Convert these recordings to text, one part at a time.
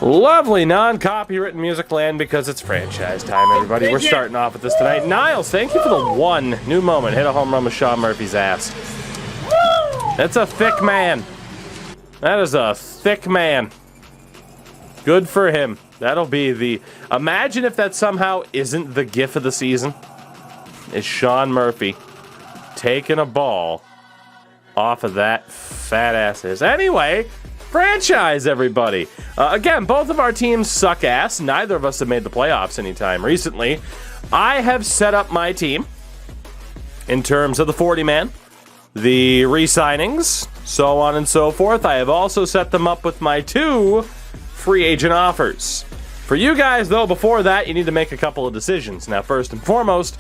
Lovely non-copywritten music land because it's franchise time, everybody. We're starting off with this tonight. Niles, thank you for the one new moment. Hit a home run with Sean Murphy's ass. That's a thick man. That is a thick man. Good for him. That'll be the... Imagine if that somehow isn't the gif of the season. Is Sean Murphy taking a ball off of that fat ass. Anyway, franchise, everybody. Again, both of our teams suck ass. Neither of us have made the playoffs anytime recently. I have set up my team in terms of the 40-man, the re-signings, so on and so forth. I have also set them up with my 2 free agent offers. For you guys, though, before that, you need to make a couple of decisions. Now, first and foremost,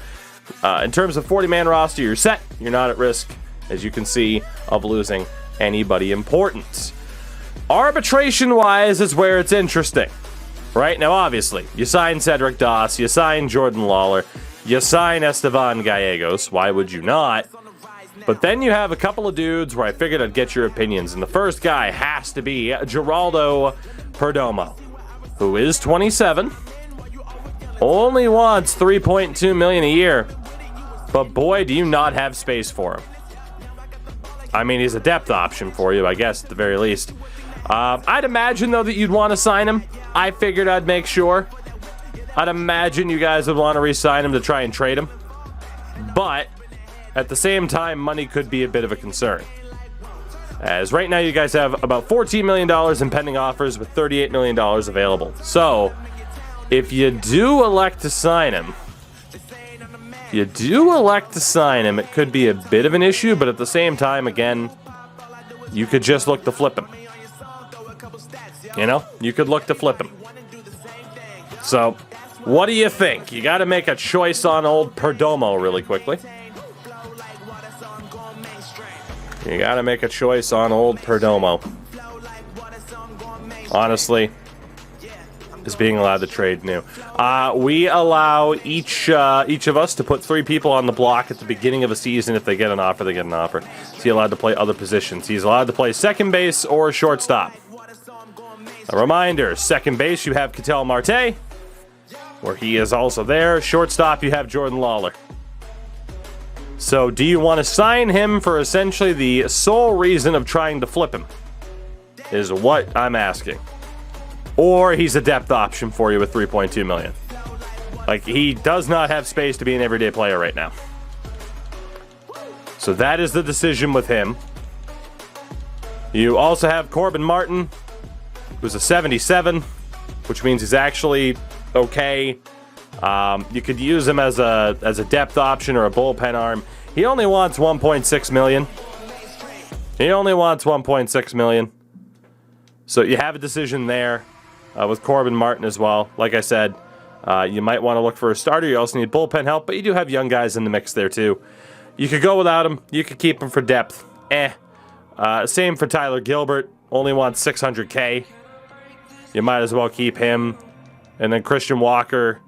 in terms of 40-man roster, you're set. You're not at risk, as you can see, of losing anybody important. Arbitration-wise is where it's interesting. Right? Now, obviously, you sign Cedric Doss, you sign Jordan Lawler, you sign Esteban Gallegos. Why would you not? But then you have a couple of dudes where I figured I'd get your opinions. And the first guy has to be Geraldo Perdomo, who is 27, only wants $3.2 million a year. But boy, do you not have space for him. I mean, he's a depth option for you, I guess, at the very least. I'd imagine, though, that you'd want to sign him. I figured I'd make sure. I'd imagine you guys would want to re-sign him to try and trade him. But at the same time, money could be a bit of a concern. As right now, you guys have about $14 million in pending offers with $38 million available. So, if you do elect to sign him, it could be a bit of an issue, but at the same time, again, you could just look to flip him. You know, you could look to flip him. So, what do you think? You got to make a choice on old Perdomo really quickly. You got to make a choice on old Perdomo. Honestly, is being allowed to trade new. We allow each of us to put 3 people on the block at the beginning of a season. If they get an offer, they get an offer. He's allowed to play other positions. He's allowed to play second base or shortstop. A reminder, second base, you have Ketel Marte, where he is also there. Shortstop, you have Jordan Lawler. So, do you want to sign him for essentially the sole reason of trying to flip him? Is what I'm asking. Or he's a depth option for you with $3.2 million. Like, he does not have space to be an everyday player right now. So that is the decision with him. You also have Corbin Martin, who's a 77, which means he's actually okay. You could use him as a depth option or a bullpen arm. He only wants $1.6 million. He only wants $1.6 million. So you have a decision there with Corbin Martin as well. Like I said, you might want to look for a starter. You also need bullpen help, but you do have young guys in the mix there too. You could go without him. You could keep him for depth. Same for Tyler Gilbert. Only wants $600K. You might as well keep him. And then Christian Walker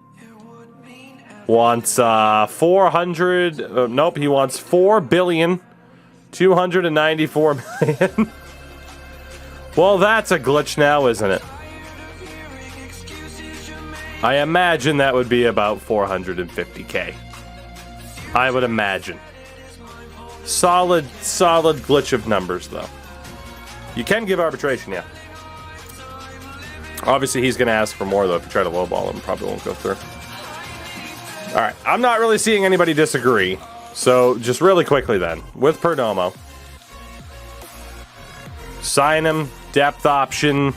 wants 400. Nope, he wants $4,294 million. Well, that's a glitch now, isn't it? I imagine that would be about $450K. I would imagine. Solid glitch of numbers, though. You can give arbitration, yeah. Obviously, he's going to ask for more, though. If you try to lowball him, probably won't go through. All right, I'm not really seeing anybody disagree. So, just really quickly then, with Perdomo, sign him, depth option.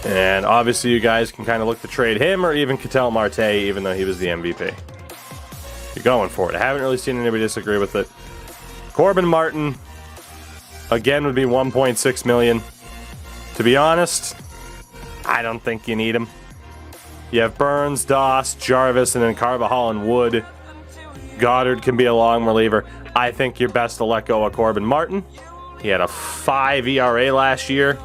And obviously, you guys can kind of look to trade him or even Ketel Marte, even though he was the MVP. You're going for it. I haven't really seen anybody disagree with it. Corbin Martin, again, would be $1.6 million. To be honest, I don't think you need him. You have Burns, Doss, Jarvis, and then Carvajal and Wood. Goddard can be a long reliever. I think you're best to let go of Corbin Martin. He had a 5 ERA last year.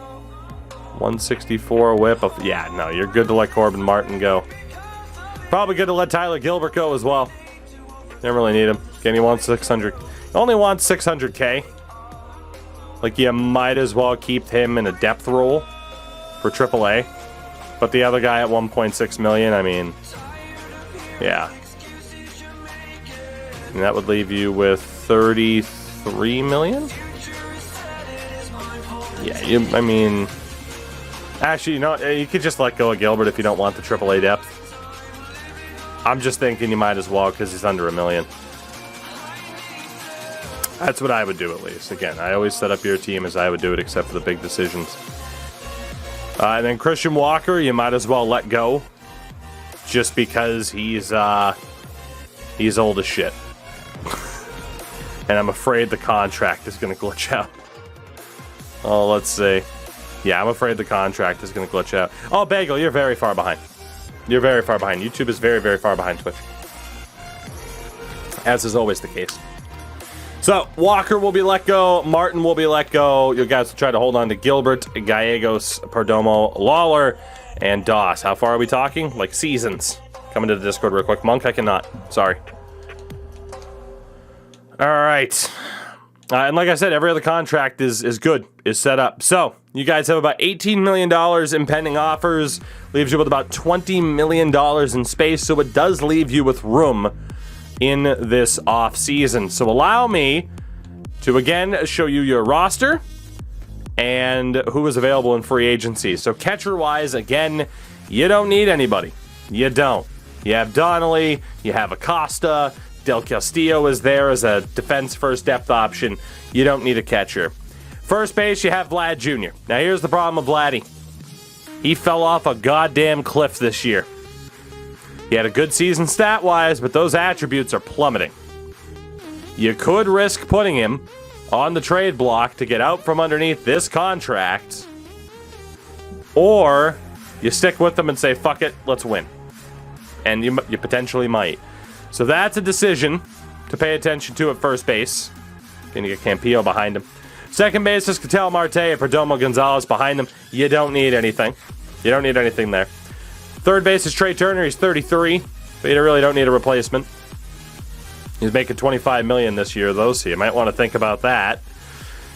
164 whip. Yeah, no, you're good to let Corbin Martin go. Probably good to let Tyler Gilbert go as well. Didn't really need him. Again, he wants 600. He only wants $600K. Like, you might as well keep him in a depth role for AAA. But the other guy at 1.6 million, I mean, yeah. And that would leave you with 33 million? Yeah, I mean, actually, you know, you could just let go of Gilbert if you don't want the AAA depth. I'm just thinking you might as well because he's under $1 million. That's what I would do, at least. Again, I always set up your team as I would do it, except for the big decisions. And then Christian Walker, you might as well let go, just because he's old as shit. And I'm afraid the contract is going to glitch out. Oh, let's see. Yeah, I'm afraid the contract is going to glitch out. Oh, Bagel, you're very far behind. You're very far behind. YouTube is very, very far behind Twitch. As is always the case. So, Walker will be let go. Martin will be let go. You guys will try to hold on to Gilbert, Gallegos, Perdomo, Lawler, and Doss. How far are we talking? Like seasons. Coming to the Discord real quick. Monk, I cannot. Sorry. All right. And like I said, every other contract is good, is set up. So, you guys have about $18 million in pending offers. Leaves you with about $20 million in space. So, it does leave you with room in this off season. So allow me to again show you your roster and who is available in free agency. So catcher wise, again, you don't need anybody. You don't. You have Donnelly, you have Acosta, Del Castillo is there as a defense first depth option. You don't need a catcher. First base, you have Vlad Jr. Now here's the problem with Vladdy. He fell off a goddamn cliff this year. He had a good season stat-wise, but those attributes are plummeting. You could risk putting him on the trade block to get out from underneath this contract, or you stick with them and say, fuck it, let's win. And you potentially might. So that's a decision to pay attention to at first base. Gonna get Campillo behind him. Second base is Ketel Marte and Perdomo Gonzalez behind them. You don't need anything. You don't need anything there. Third base is Trey Turner. He's 33, but you really don't need a replacement. He's making $25 million this year, though, so you might want to think about that.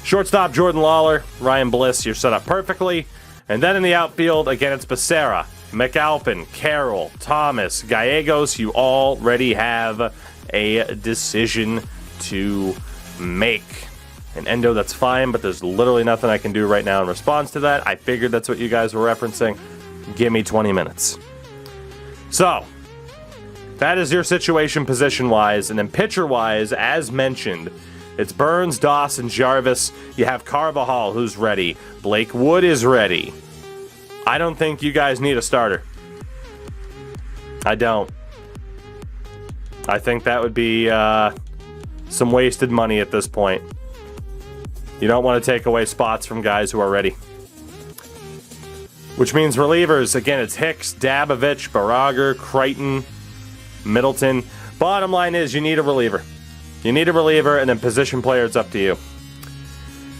Shortstop, Jordan Lawler, Ryan Bliss, you're set up perfectly. And then in the outfield, again, it's Becerra, McAlpin, Carroll, Thomas, Gallegos. You already have a decision to make. And Endo, that's fine, but there's literally nothing I can do right now in response to that. I figured that's what you guys were referencing. Give me 20 minutes. So, that is your situation position-wise. And then pitcher-wise, as mentioned, it's Burns, Dawson, Jarvis. You have Carvajal, who's ready. Blake Wood is ready. I don't think you guys need a starter. I don't. I think that would be some wasted money at this point. You don't want to take away spots from guys who are ready. Which means relievers, again, it's Hicks, Dabovich, Barager, Crichton, Middleton. Bottom line is you need a reliever. You need a reliever, and then position player, it's up to you.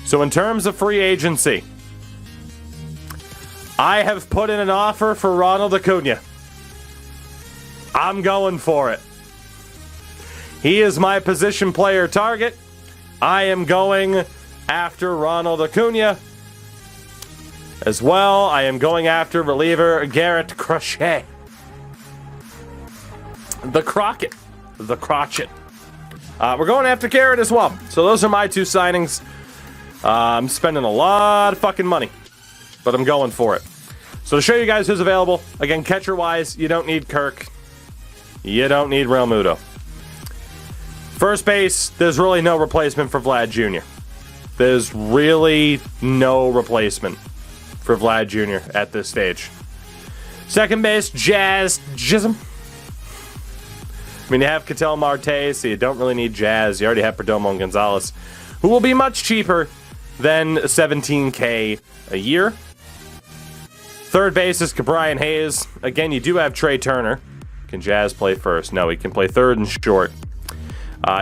So in terms of free agency, I have put in an offer for Ronald Acuna. I'm going for it. He is my position player target. I am going after Ronald Acuna. As well, I am going after reliever Garrett Crochet. The Crockett. The Crotchet. We're going after Garrett as well. So those are my two signings. I'm spending a lot of fucking money, but I'm going for it. So to show you guys who's available, again, catcher-wise, you don't need Kirk. You don't need Real Muto. First base, there's really no replacement for Vlad Jr. There's really no replacement for Vlad Jr. at this stage. Second base, Jism. I mean, you have Ketel Marte, so you don't really need Jazz. You already have Perdomo and Gonzalez, who will be much cheaper than $17K a year. Third base is Cabrian Hayes. Again, you do have Trey Turner. Can Jazz play first? No, he can play third and short.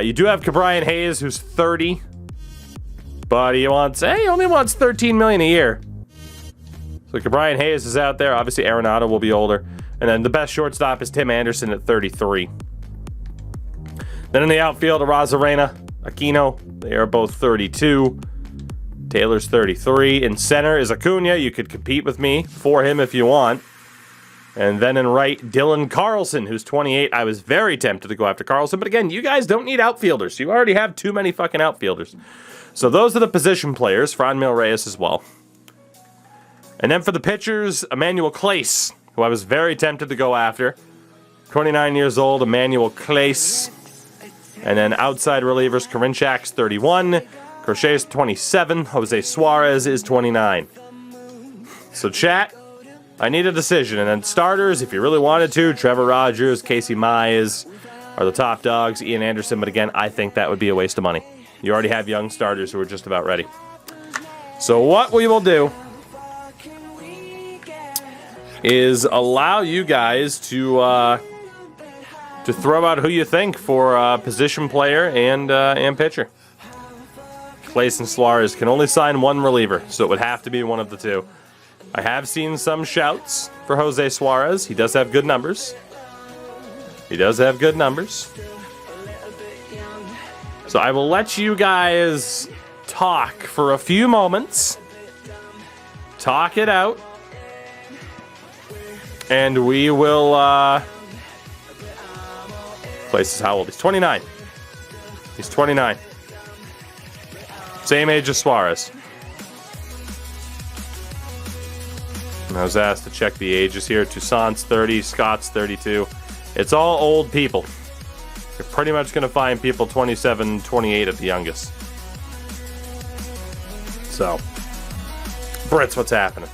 You do have Cabrian Hayes, who's 30, but he only wants $13 million a year. So Cabrian Hayes is out there. Obviously, Arenado will be older. And then the best shortstop is Tim Anderson at 33. Then in the outfield, Arozarena, Aquino. They are both 32. Taylor's 33. In center is Acuna. You could compete with me for him if you want. And then in right, Dylan Carlson, who's 28. I was very tempted to go after Carlson, but again, you guys don't need outfielders. You already have too many fucking outfielders. So those are the position players. Franmil Reyes as well. And then for the pitchers, Emmanuel Clace, who I was very tempted to go after. 29 years old, Emmanuel Clace. And then outside relievers, Karinchak's 31. Crochet's 27. Jose Suarez is 29. So chat, I need a decision. And then starters, if you really wanted to, Trevor Rogers, Casey Mize are the top dogs. Ian Anderson, but again, I think that would be a waste of money. You already have young starters who are just about ready. So what we will do is allow you guys to throw out who you think for position player and pitcher. Clace and Suarez can only sign one reliever, so it would have to be one of the two. I have seen some shouts for Jose Suarez. He does have good numbers. So I will let you guys talk for a few moments. Talk it out. And we will... Clace is how old? He's 29. He's 29. Same age as Suarez. And I was asked to check the ages here. Toussaint's 30, Scott's 32. It's all old people. You're pretty much going to find people 27, 28 at the youngest. So, Brits, what's happening?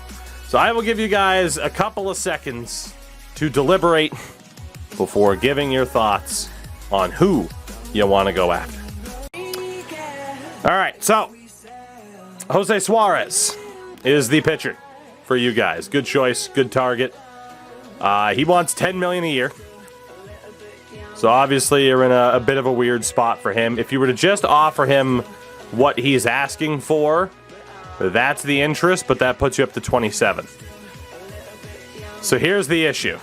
So I will give you guys a couple of seconds to deliberate before giving your thoughts on who you want to go after. All right, so Jose Suarez is the pitcher for you guys. Good choice, good target. He wants $10 million a year. So obviously you're in a bit of a weird spot for him. If you were to just offer him what he's asking for, that's the interest, but that puts you up to 27. So here's the issue.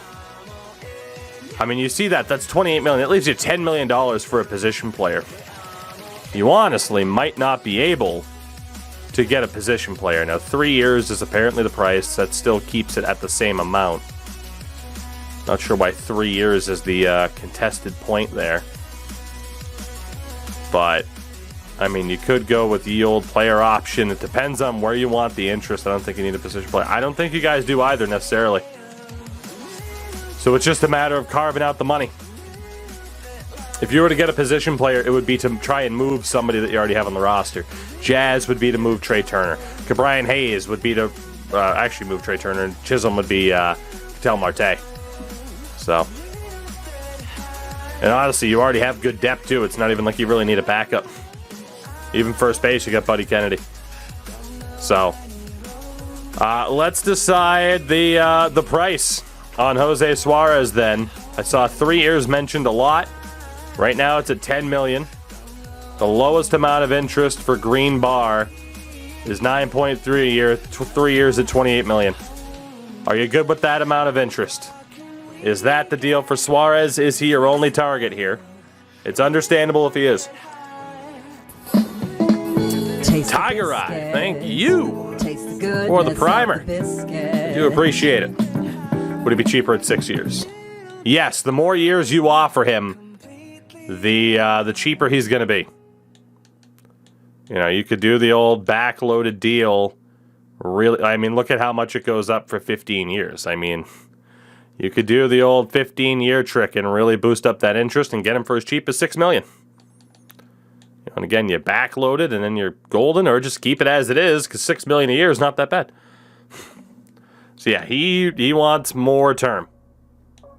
I mean, you see that's $28 million. That leaves you $10 million for a position player. You honestly might not be able to get a position player. Now, 3 years is apparently the price. That still keeps it at the same amount. Not sure why 3 years is the contested point there. But, I mean, you could go with the old player option. It depends on where you want the interest. I don't think you need a position player. I don't think you guys do either necessarily. So it's just a matter of carving out the money. If you were to get a position player, it would be to try and move somebody that you already have on the roster. Jazz would be to move Trey Turner. Cabrian Hayes would be to actually move Trey Turner. And Chisholm would be Ketel Marte. So. And honestly, you already have good depth too. It's not even like you really need a backup. Even first base, you got Buddy Kennedy. So. Let's decide the price on Jose Suarez then. I saw 3 years mentioned a lot. Right now it's at $10 million. The lowest amount of interest for Green Bar is 9.3 a year, 3 years at $28 million. Are you good with that amount of interest? Is that the deal for Suarez? Is he your only target here? It's understandable if he is. Tiger Eye, thank you for the primer. I do appreciate it. Would it be cheaper at 6 years? Yes, the more years you offer him, the cheaper he's going to be. You know, you could do the old backloaded deal. Really, I mean, look at how much it goes up for 15 years. I mean, you could do the old 15-year trick and really boost up that interest and get him for as cheap as $6 million. And again, you backload it and then you're golden, or just keep it as it is because $6 million a year is not that bad. So yeah, he wants more term.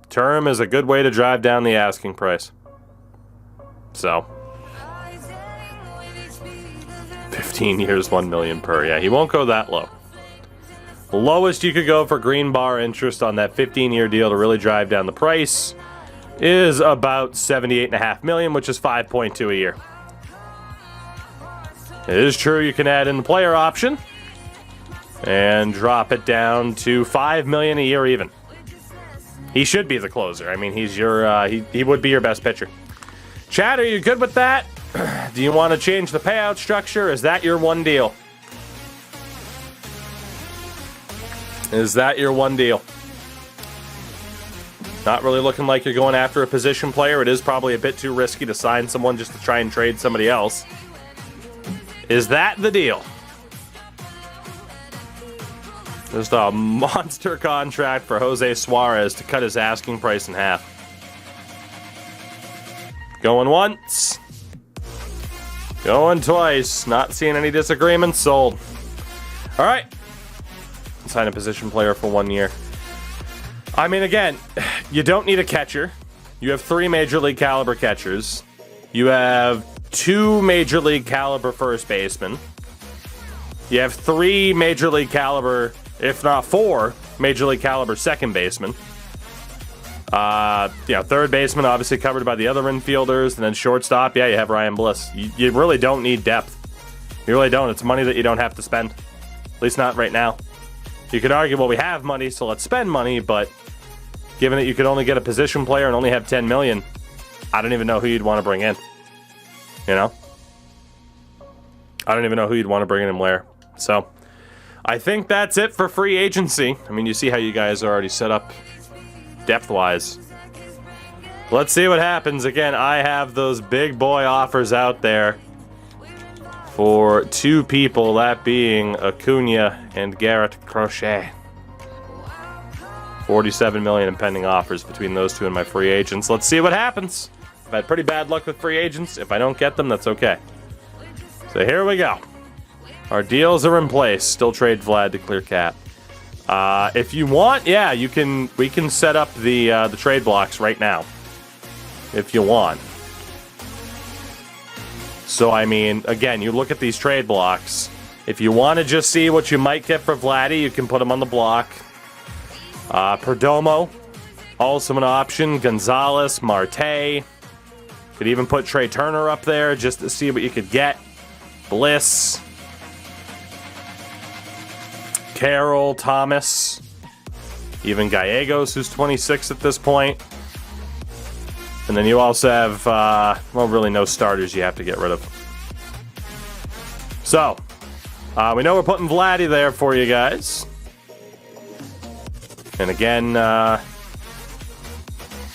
Term is a good way to drive down the asking price. So 15 years, $1 million per. Yeah, he won't go that low. The lowest you could go for Green Bar interest on that 15-year deal to really drive down the price is about $78.5 million, which is 5.2 a year. It is true you can add in the player option and drop it down to $5 million a year even. He should be the closer. I mean, he's your he would be your best pitcher. Chad, are you good with that? Do you want to change the payout structure? Is that your one deal? Is that your one deal? Not really looking like you're going after a position player. It is probably a bit too risky to sign someone just to try and trade somebody else. Is that the deal? Just a monster contract for Jose Suarez to cut his asking price in half. Going once. Going twice. Not seeing any disagreements. Sold. All right. Sign a position player for 1 year. I mean, again, you don't need a catcher. You have 3 major league caliber catchers. You have 2 major league caliber first basemen. You have 3 major league caliber, if not 4, major league caliber second basemen. Third baseman obviously covered by the other infielders, and then shortstop, yeah, you have Ryan Bliss. You really don't need depth. You really don't. It's money that you don't have to spend. At least not right now. You could argue, well, we have money, so let's spend money, but given that you could only get a position player and only have $10 million, I don't even know who you'd want to bring in. You know? I don't even know who you'd want to bring in and where. So, I think that's it for free agency. I mean, you see how you guys are already set up depth-wise. Let's see what happens. Again, I have those big boy offers out there for 2 people, that being Acuna and Garrett Crochet. $47 million in pending offers between those 2 and my free agents. Let's see what happens. I've had pretty bad luck with free agents. If I don't get them, that's okay. So here we go. Our deals are in place. Still trade Vlad to clear cap. If you want, yeah, we can set up the trade blocks right now. If you want. So, I mean, again, you look at these trade blocks. If you want to just see what you might get for Vladdy, you can put him on the block. Perdomo, also an option. Gonzalez, Marte. Could even put Trey Turner up there just to see what you could get. Bliss. Carroll, Thomas. Even Gallegos, who's 26 at this point. And then you also have, well, really no starters you have to get rid of. So, we know we're putting Vladdy there for you guys. And again,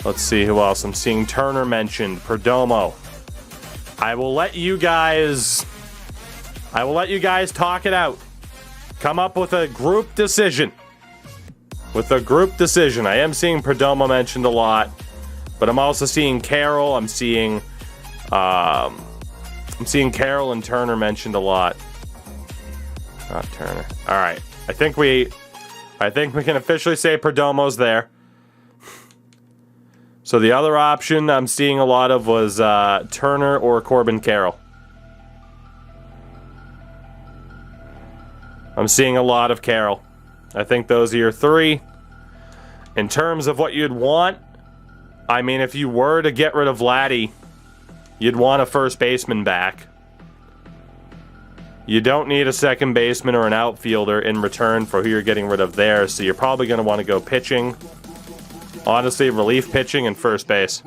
let's see who else. I'm seeing Turner mentioned, Perdomo. I will let you guys talk it out. Come up with a group decision. I am seeing Perdomo mentioned a lot. But I'm also seeing Carroll. I'm seeing Carroll and Turner mentioned a lot. Not Turner. All right. I think we can officially say Perdomo's there. So the other option I'm seeing a lot of was Turner or Corbin Carroll. I'm seeing a lot of Carroll. I think those are your 3. In terms of what you'd want, I mean, if you were to get rid of Vladdy, you'd want a first baseman back. You don't need a second baseman or an outfielder in return for who you're getting rid of there, so you're probably going to want to go pitching. Honestly, relief pitching and first base.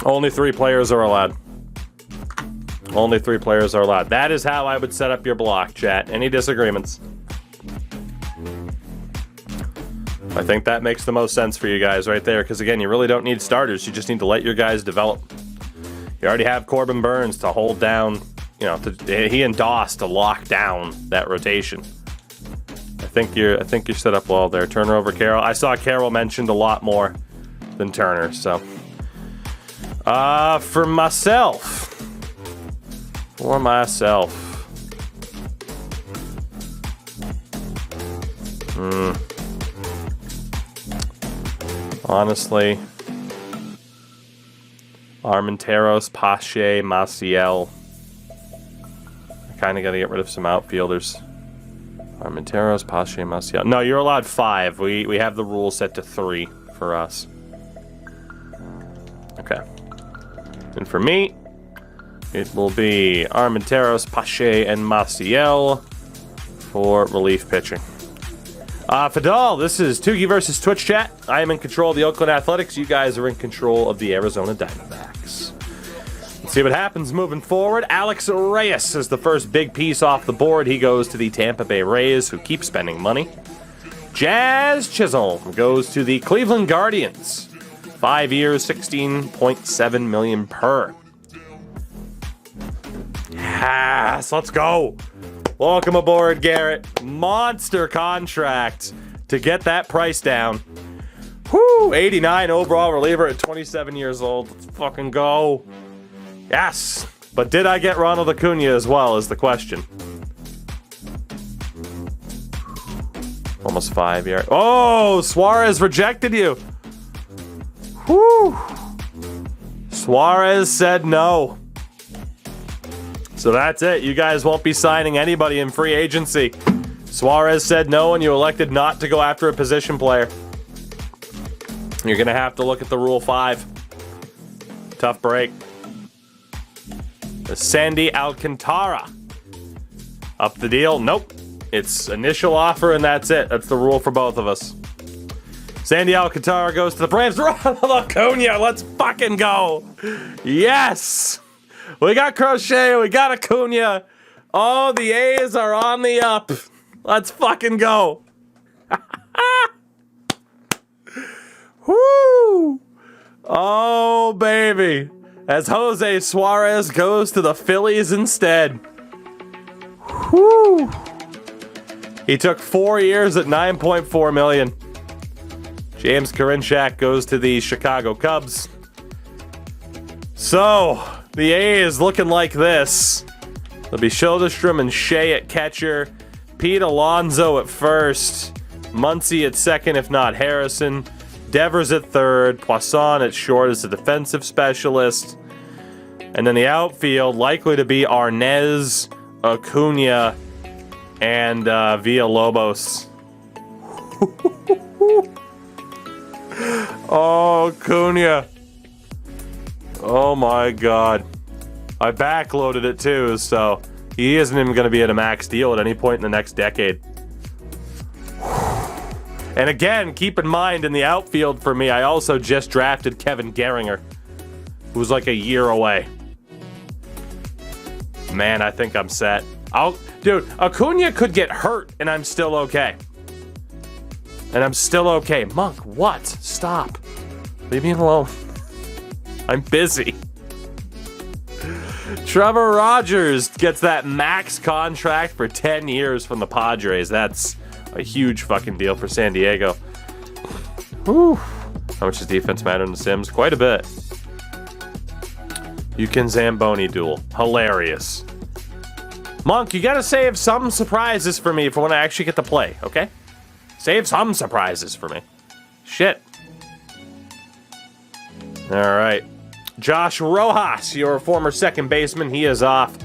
Only 3 players are allowed. Only 3 players are allowed. That is how I would set up your block, chat. Any disagreements? I think that makes the most sense for you guys right there, because again, you really don't need starters. You just need to let your guys develop. You already have Corbin Burns to hold down, you know, he and Doss to lock down that rotation. I think you're set up well there. Turner over Carroll. I saw Carroll mentioned a lot more than Turner, so. For myself. Honestly, Armenteros, Pache, Maciel. I kind of got to get rid of some outfielders. Armenteros, Pache, Maciel. No, you're allowed 5. We have the rule set to 3 for us. Okay. And for me, it will be Armenteros, Pache, and Maciel for relief pitching. Fidel, this is Tuki versus Twitch chat. I am in control of the Oakland Athletics. You guys are in control of the Arizona Diamondbacks. Let's see what happens moving forward. Alex Reyes is the first big piece off the board. He goes to the Tampa Bay Rays, who keep spending money. Jazz Chisholm goes to the Cleveland Guardians. 5 years, $16.7 million per. Yes, let's go. Welcome aboard, Garrett. Monster contract to get that price down. Whoo, 89 overall reliever at 27 years old. Let's fucking go. Yes, but did I get Ronald Acuna as well is the question. Almost 5 years. Oh, Suarez rejected you. Whoo. Suarez said no. So that's it. You guys won't be signing anybody in free agency. Suarez said no, and you elected not to go after a position player. You're going to have to look at the Rule 5. Tough break. The Sandy Alcantara. Up the deal? Nope. It's initial offer, and that's it. That's the rule for both of us. Sandy Alcantara goes to the Braves. Ronald Acuna, let's fucking go. Yes. We got Crochet, we got Acuna. Oh, the A's are on the up. Let's fucking go. Woo! Oh, baby. As Jose Suarez goes to the Phillies instead. Woo! He took 4 years at $9.4 million. James Karinchak goes to the Chicago Cubs. So, the A's looking like this. It'll be Soderstrom and Shea at catcher. Pete Alonso at first. Muncy at second, if not Harrison. Devers at third. Poisson at short as a defensive specialist. And then the outfield likely to be Arnez, Acuna, and Villalobos. Oh, Acuna. Oh my God. I backloaded it too, so he isn't even going to be at a max deal at any point in the next decade. And again, keep in mind in the outfield for me, I also just drafted Kevin Gehringer, who's like a year away. Man, I think I'm set. Dude, Acuna could get hurt and I'm still okay. And I'm still okay. Monk, what? Stop. Leave me alone. I'm busy. Trevor Rogers gets that max contract for 10 years from the Padres. That's a huge fucking deal for San Diego. Whew. How much does defense matter in The Sims? Quite a bit. You can Zamboni duel. Hilarious. Monk, you gotta save some surprises for me for when I actually get to play, okay? Save some surprises for me. Shit. Alright. Josh Rojas, your former second baseman, he is off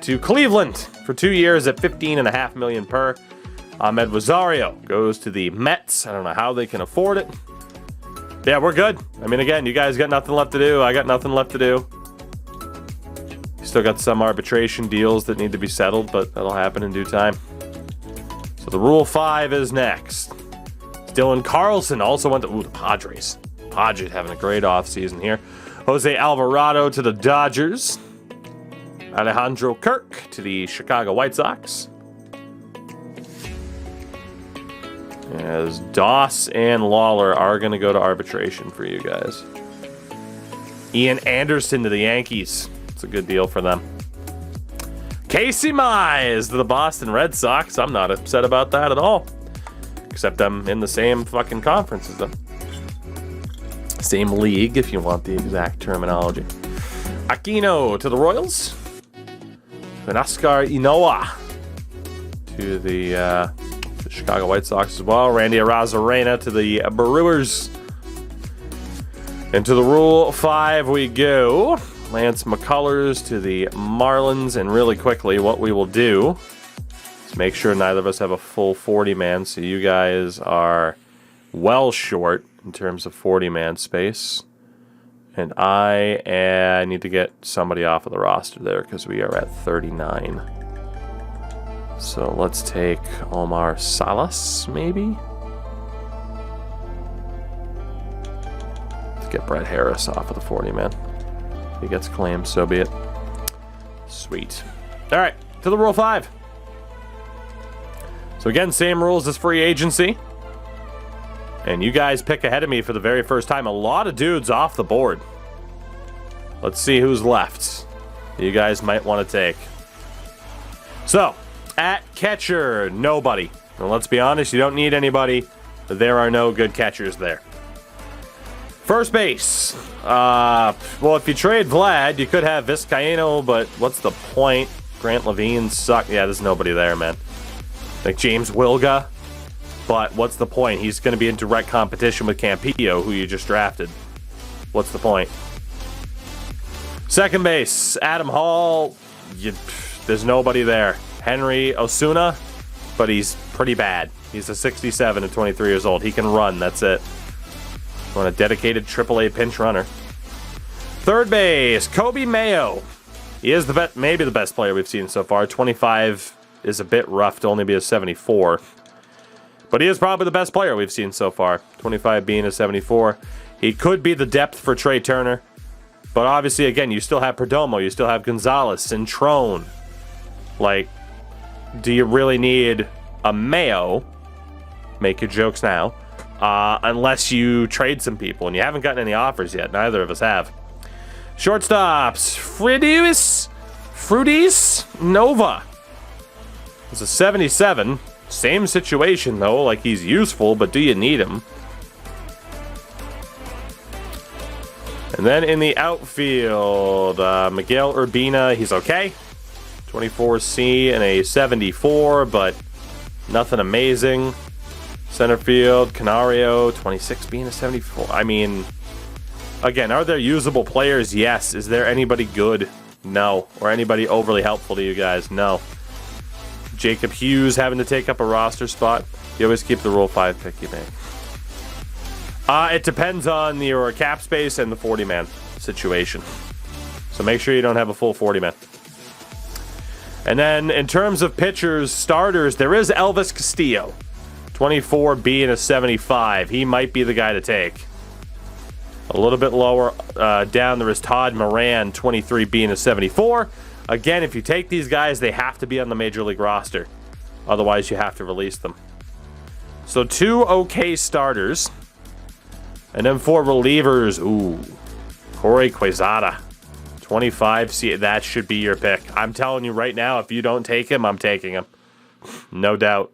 to Cleveland for 2 years at $15.5 million per. Ahmed Rosario goes to the Mets. I don't know how they can afford it. Yeah, we're good. I mean, again, you guys got nothing left to do. I got nothing left to do. Still got some arbitration deals that need to be settled, but that'll happen in due time. So the Rule 5 is next. Dylan Carlson also went to the Padres. Padres having a great offseason here. Jose Alvarado to the Dodgers. Alejandro Kirk to the Chicago White Sox. As Doss and Lawler are going to go to arbitration for you guys. Ian Anderson to the Yankees. It's a good deal for them. Casey Mize to the Boston Red Sox. I'm not upset about that at all. Except I'm in the same fucking conference as them. Same league, if you want the exact terminology. Aquino to the Royals. And Oscar Inoa to the Chicago White Sox as well. Randy Arozarena to the Brewers. And to the Rule 5 we go. Lance McCullers to the Marlins. And really quickly, what we will do is make sure neither of us have a full 40-man. So you guys are well short in terms of 40-man space. And I need to get somebody off of the roster there because we are at 39. So let's take Omar Salas, maybe? Let's get Brett Harris off of the 40-man. If he gets claimed, so be it. Sweet. All right, to the Rule 5. So again, same rules as free agency. And you guys pick ahead of me for the very first time. A lot of dudes off the board. Let's see who's left. You guys might want to take. So, at catcher, nobody. And let's be honest, you don't need anybody. There are no good catchers there. First base. Well, if you trade Vlad, you could have Vizcaino, but what's the point? Grant Levine suck. Yeah, there's nobody there, man. Like James Wilga. But what's the point? He's going to be in direct competition with Campillo, who you just drafted. What's the point? Second base, Adam Hall. There's nobody there. Henry Osuna, but he's pretty bad. He's a 67 at 23 years old. He can run, that's it. On a dedicated AAA pinch runner. Third base, Kobe Mayo. He is maybe the best player we've seen so far. 25 is a bit rough to only be a 74. But he is probably the best player we've seen so far. 25 being a 74. He could be the depth for Trey Turner. But obviously, again, you still have Perdomo. You still have Gonzalez, Cintrone. Like, do you really need a Mayo? Make your jokes now. Unless you trade some people. And you haven't gotten any offers yet. Neither of us have. Shortstops. Fruitis Nova. It's a 77. Same situation, though. Like, he's useful, but do you need him? And then in the outfield, Miguel Urbina, he's okay. 24C and a 74, but nothing amazing. Center field, Canario, 26 being a 74. I mean, again, are there usable players? Yes. Is there anybody good? No. Or anybody overly helpful to you guys? No. Jacob Hughes having to take up a roster spot. You always keep the Rule 5 pick you make. It depends on your cap space and the 40-man situation. So make sure you don't have a full 40-man. And then in terms of pitchers, starters, there is Elvis Castillo. 24 being a 75. He might be the guy to take. A little bit lower down, there is Todd Moran, 23 being a 74. Again, if you take these guys, they have to be on the Major League roster. Otherwise, you have to release them. So 2 okay starters. And then 4 relievers. Ooh. Corey Quezada. 25. See, that should be your pick. I'm telling you right now, if you don't take him, I'm taking him. No doubt.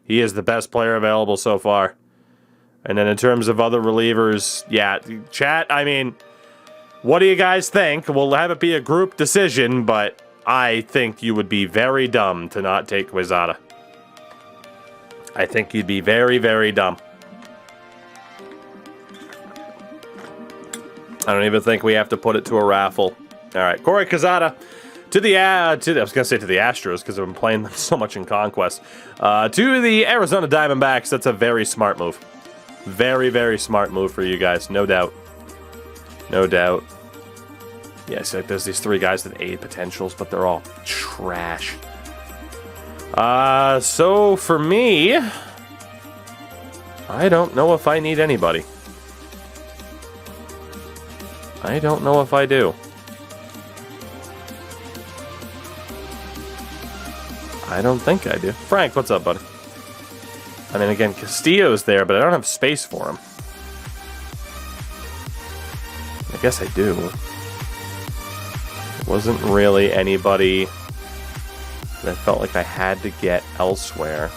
He is the best player available so far. And then in terms of other relievers, yeah, chat, I mean, what do you guys think? We'll have it be a group decision, but I think you would be very dumb to not take Quezada. I think you'd be very, very dumb. I don't even think we have to put it to a raffle. All right, Corey Quezada to the I was gonna say to the Astros because I've been playing them so much in Conquest. To the Arizona Diamondbacks. That's a very smart move. Very, very smart move for you guys, no doubt. No doubt. Yeah, so there's these 3 guys with A potentials, but they're all trash. So for me, I don't know if I need anybody. I don't know if I do. I don't think I do. Frank, what's up, buddy? I mean, again, Castillo's there, but I don't have space for him. I guess I do. It wasn't really anybody that I felt like I had to get elsewhere.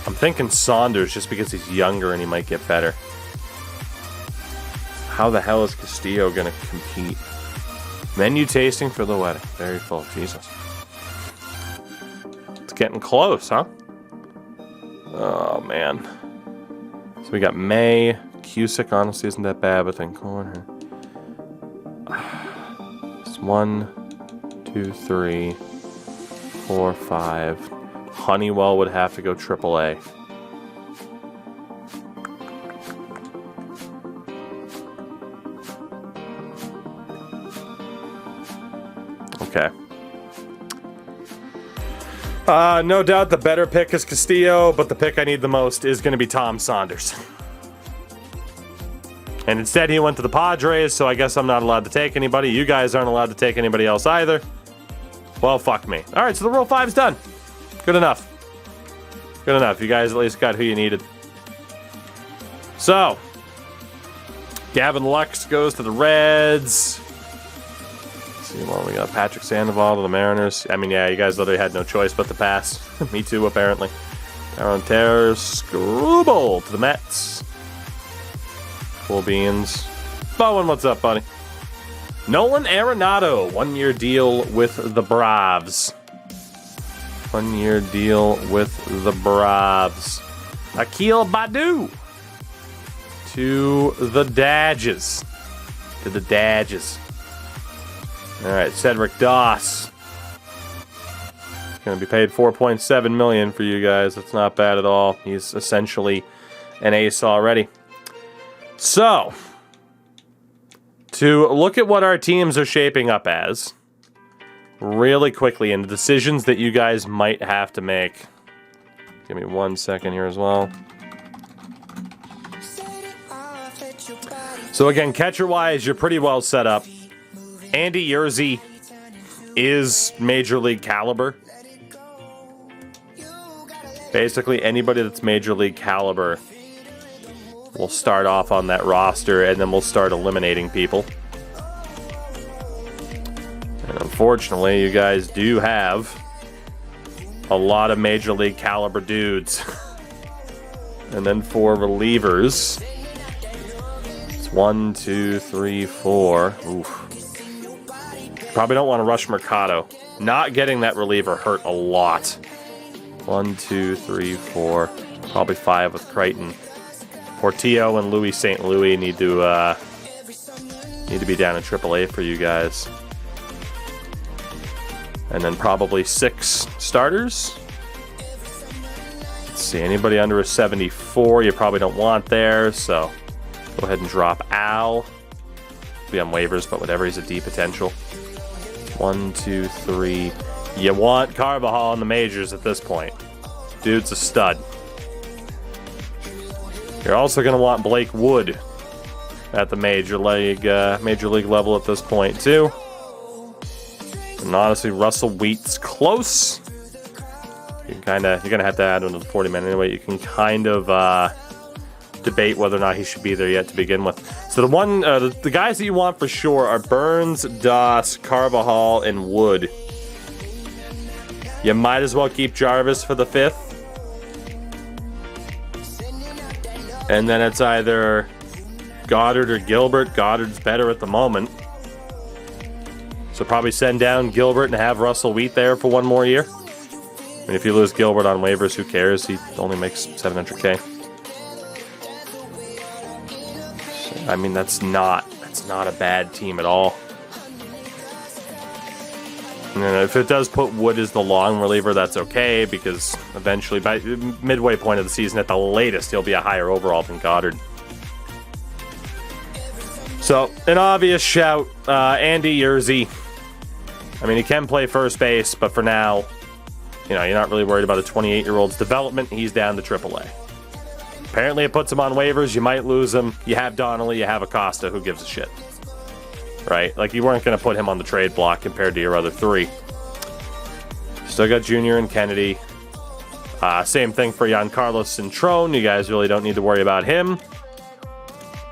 I'm thinking Saunders just because he's younger and he might get better. How the hell is Castillo going to compete? Menu tasting for the wedding. Very full. Jesus. It's getting close, huh? Oh, man. So we got May. Cusick honestly isn't that bad, but then corner. It's 1, 2, 3, 4, 5. Honeywell would have to go AAA. Okay. No doubt the better pick is Castillo, but the pick I need the most is going to be Tom Saunders. And instead he went to the Padres, so I guess I'm not allowed to take anybody. You guys aren't allowed to take anybody else either. Well, fuck me. All right, so the Rule 5's done. Good enough. Good enough. You guys at least got who you needed. So, Gavin Lux goes to the Reds. Let's see, well, we got Patrick Sandoval to the Mariners. I mean, yeah, you guys literally had no choice but to pass. Me too, apparently. Aaron Terror, Screwball to the Mets. Cool beans. Bowen, what's up, buddy? Nolan Arenado, 1-year deal with the Braves. 1-year deal with the Braves. Akil Badu to the Dodgers. To the Dodgers. All right, Cedric Doss. Going to be paid $4.7 million for you guys. That's not bad at all. He's essentially an ace already. So, to look at what our teams are shaping up as, really quickly, and the decisions that you guys might have to make. Give me 1 second here as well. So again, catcher-wise, you're pretty well set up. Andy Yerzy is Major League caliber. Basically, anybody that's Major League caliber will start off on that roster, and then we'll start eliminating people. And unfortunately, you guys do have a lot of Major League caliber dudes. And then for relievers, it's 1, 2, 3, 4. Oof. Probably don't want to rush Mercado. Not getting that reliever hurt a lot. 1, 2, 3, 4. Probably 5 with Crichton. Portillo and Louis St. Louis need to be down in AAA for you guys. And then probably 6 starters. Let's see, anybody under a 74 you probably don't want there, so go ahead and drop Al. Be on waivers, but whatever, he's a D potential. 1, 2, 3. You want Carvajal in the majors at this point. Dude's a stud. You're also going to want Blake Wood at the major league level at this point too. And honestly, Russell Wheat's close. You're gonna have to add him to the 40-man anyway. You can kind of debate whether or not he should be there yet to begin with. So the guys that you want for sure are Burns, Doss, Carvajal, and Wood. You might as well keep Jarvis for the 5th. And then it's either Goddard or Gilbert. Goddard's better at the moment. So probably send down Gilbert and have Russell Wheat there for 1 more year. I mean, if you lose Gilbert on waivers, who cares? He only makes $700K. So, I mean, that's not a bad team at all. And if it does put Wood as the long reliever, that's okay, because eventually, by midway point of the season, at the latest, he'll be a higher overall than Goddard. So, an obvious shout, Andy Yerzy. I mean, he can play first base, but for now, you know, you're not really worried about a 28-year-old's development. He's down to AAA. Apparently, it puts him on waivers. You might lose him. You have Donnelly, you have Acosta. Who gives a shit? Right? Like, you weren't going to put him on the trade block compared to your other 3. Still got Junior and Kennedy. Same thing for Giancarlo Cintrone. You guys really don't need to worry about him.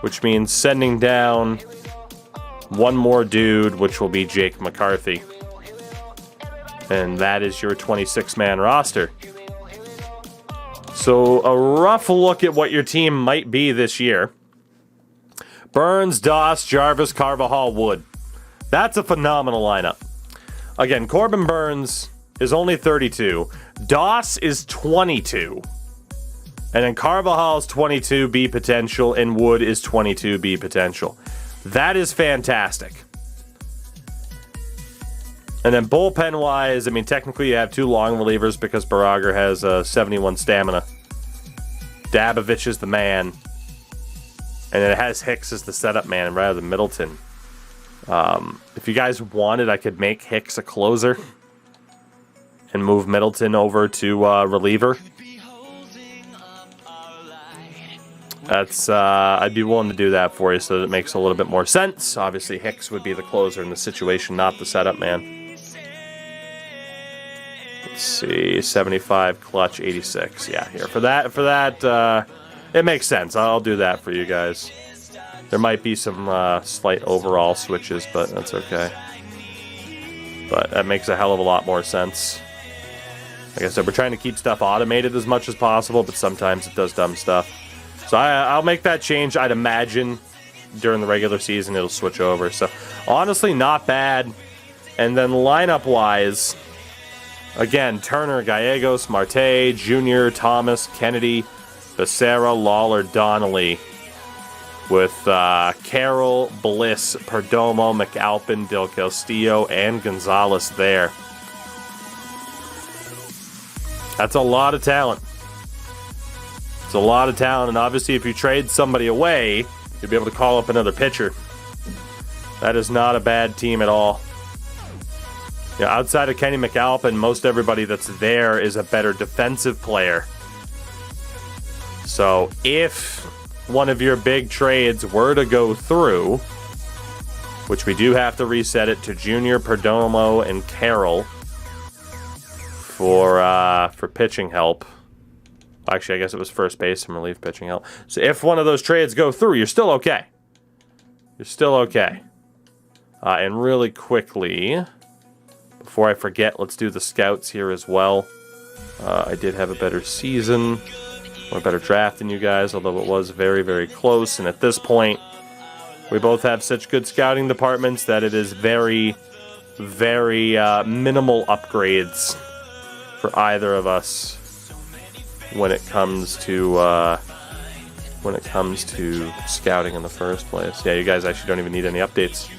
Which means sending down 1 more dude, which will be Jake McCarthy. And that is your 26-man roster. So, a rough look at what your team might be this year. Burns, Doss, Jarvis, Carvajal, Wood. That's a phenomenal lineup. Again, Corbin Burns is only 32. Doss is 22. And then Carvajal is 22 B potential, and Wood is 22 B potential. That is fantastic. And then bullpen-wise, I mean, technically you have 2 long relievers because Baragar has 71 stamina. Dabovich is the man. And it has Hicks as the setup man rather than Middleton. If you guys wanted, I could make Hicks a closer and move Middleton over to reliever. That's I'd be willing to do that for you so that it makes a little bit more sense. Obviously, Hicks would be the closer in the situation, not the setup man. Let's see, 75, clutch, 86. Yeah, here. For that, it makes sense. I'll do that for you guys. There might be some slight overall switches, but that's okay. But that makes a hell of a lot more sense. Like I said, we're trying to keep stuff automated as much as possible, but sometimes it does dumb stuff. So I'll make that change. I'd imagine during the regular season it'll switch over. So honestly, not bad. And then lineup-wise, again, Turner, Gallegos, Marte, Jr., Thomas, Kennedy, Becerra, Lawler, Donnelly. With Carroll, Bliss, Perdomo, McAlpin, Del Castillo, and Gonzalez there. That's a lot of talent. It's a lot of talent, and obviously if you trade somebody away, you'll be able to call up another pitcher. That is not a bad team at all. You know, outside of Kenny McAlpin, most everybody that's there is a better defensive player. So if one of your big trades were to go through, which we do have to reset it to Junior, Perdomo, and Carroll for pitching help. Actually, I guess it was first base and relief pitching help. So if one of those trades go through, you're still okay. You're still okay. And really quickly, before I forget, let's do the scouts here as well. I did have a better season. Or a better draft than you guys, although it was very, very close. And at this point, we both have such good scouting departments that it is very, very minimal upgrades for either of us when it comes to scouting in the first place. Yeah, you guys actually don't even need any updates.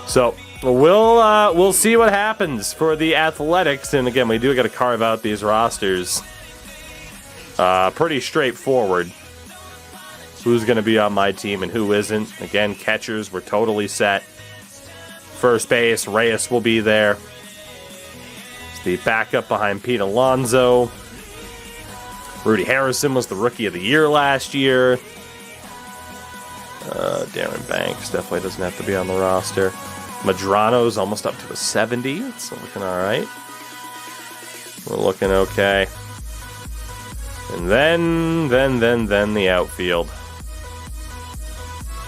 So we'll see what happens for the Athletics. And again, we do got to carve out these rosters. Pretty straightforward. Who's going to be on my team and who isn't. Again, catchers, we're totally set. First base, Reyes will be there. It's the backup behind Pete Alonso. Rudy Harrison was the Rookie of the Year last year. Darren Banks definitely doesn't have to be on the roster. Madrano's almost up to a 70. It's looking all right. We're looking okay. And then the outfield.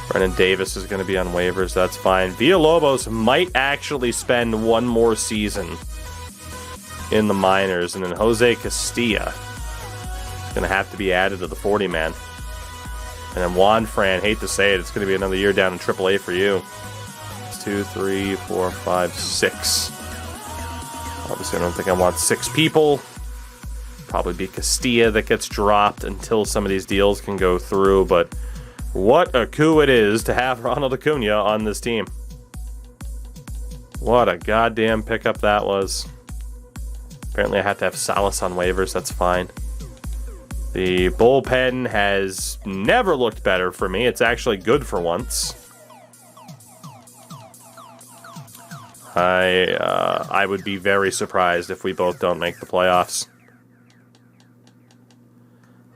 Brennan Davis is going to be on waivers. That's fine. Villalobos might actually spend one more season in the minors. And then Jose Castilla is going to have to be added to the 40-man. And then Juan Fran, hate to say it, it's going to be another year down in AAA for you. It's 2, 3, 4, 5, 6. Obviously, I don't think I want 6 people. Probably be Castilla that gets dropped until some of these deals can go through, but what a coup it is to have Ronald Acuna on this team. What a goddamn pickup that was. Apparently I have to have Salas on waivers, that's fine. The bullpen has never looked better for me. It's actually good for once. I would be very surprised if we both don't make the playoffs.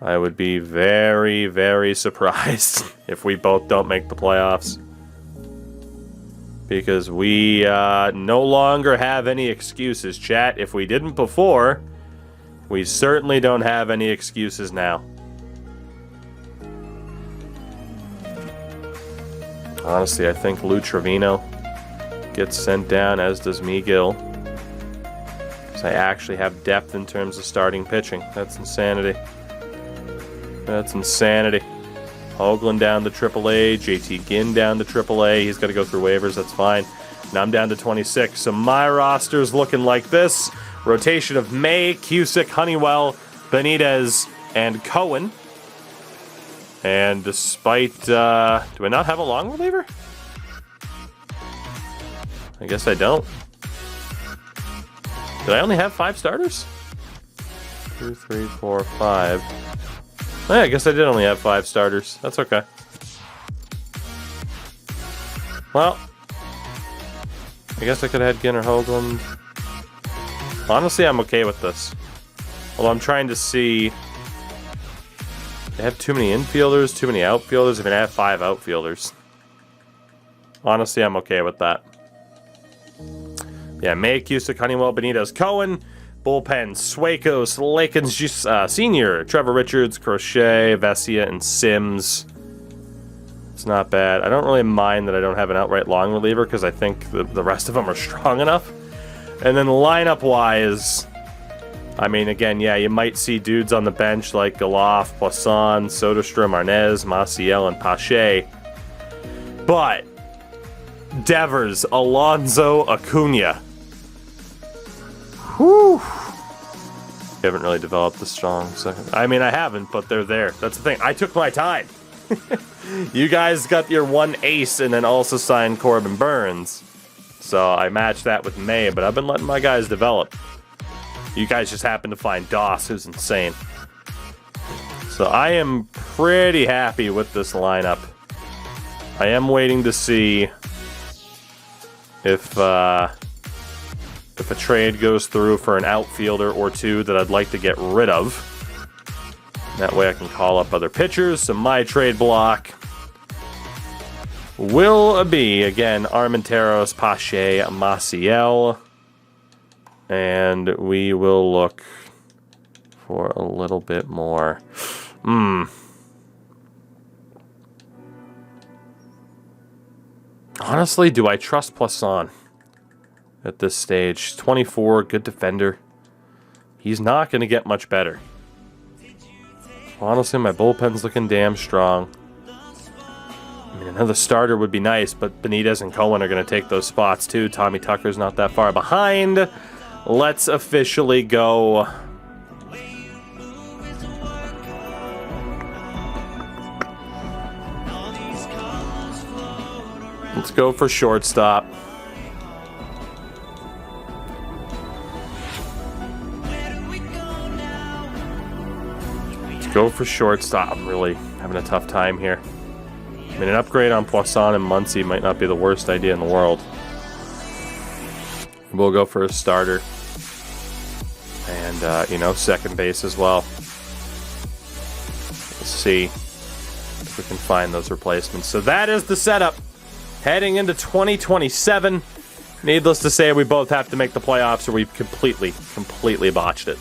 I would be very, very surprised if we both don't make the playoffs. Because we no longer have any excuses, chat. If we didn't before, we certainly don't have any excuses now. Honestly, I think Lou Trevino gets sent down, as does Miguel. Because I actually have depth in terms of starting pitching. That's insanity. That's insanity. Hoagland down to AAA. JT Ginn down to AAA. He's got to go through waivers. That's fine. Now I'm down to 26. So my roster's looking like this. Rotation of May, Cusick, Honeywell, Benitez, and Cohen. And despite... do I not have a long reliever? I guess I don't. Did I only have 5 starters? 2, 3, 4, 5... Yeah, I guess I did only have 5 starters. That's okay. Well, I guess I could have had Ginn or Hoagland. Honestly, I'm okay with this. Although I'm trying to see... They have too many infielders, too many outfielders. I mean, I have 5 outfielders. Honestly, I'm okay with that. Yeah, May, Cusick, Honeywell, Benitez, Cohen. Bullpen, Suarez, Lakins Sr., Trevor Richards, Crochet, Vesia, and Sims. It's not bad. I don't really mind that I don't have an outright long reliever because I think the rest of them are strong enough. And then lineup-wise, I mean, again, yeah, you might see dudes on the bench like Galoff, Poisson, Soderstrom, Arnaz, Maciel, and Pache. But Devers, Alonso, Acuna. Whew. You haven't really developed the strong second. I mean, I haven't, but they're there. That's the thing. I took my time. You guys got your one ace and then also signed Corbin Burns. So I matched that with May, but I've been letting my guys develop. You guys just happen to find Doss, who's insane. So I am pretty happy with this lineup. I am waiting to see if a trade goes through for an outfielder or two that I'd like to get rid of. That way I can call up other pitchers. So my trade block will be, again, Armenteros, Pache, Maciel. And we will look for a little bit more. Honestly, do I trust Poisson at this stage? 24, good defender. He's not going to get much better. Honestly, my bullpen's looking damn strong. I mean, another starter would be nice, but Benitez and Cohen are going to take those spots too. Tommy Tucker's not that far behind. Let's officially go. Let's go for shortstop. Let's go for shortstop. I'm really having a tough time here. I mean, an upgrade on Poisson and Muncy might not be the worst idea in the world. We'll go for a starter. And, you know, second base as well. Let's see if we can find those replacements. So that is the setup. Heading into 2027. Needless to say, we both have to make the playoffs or we've completely botched it.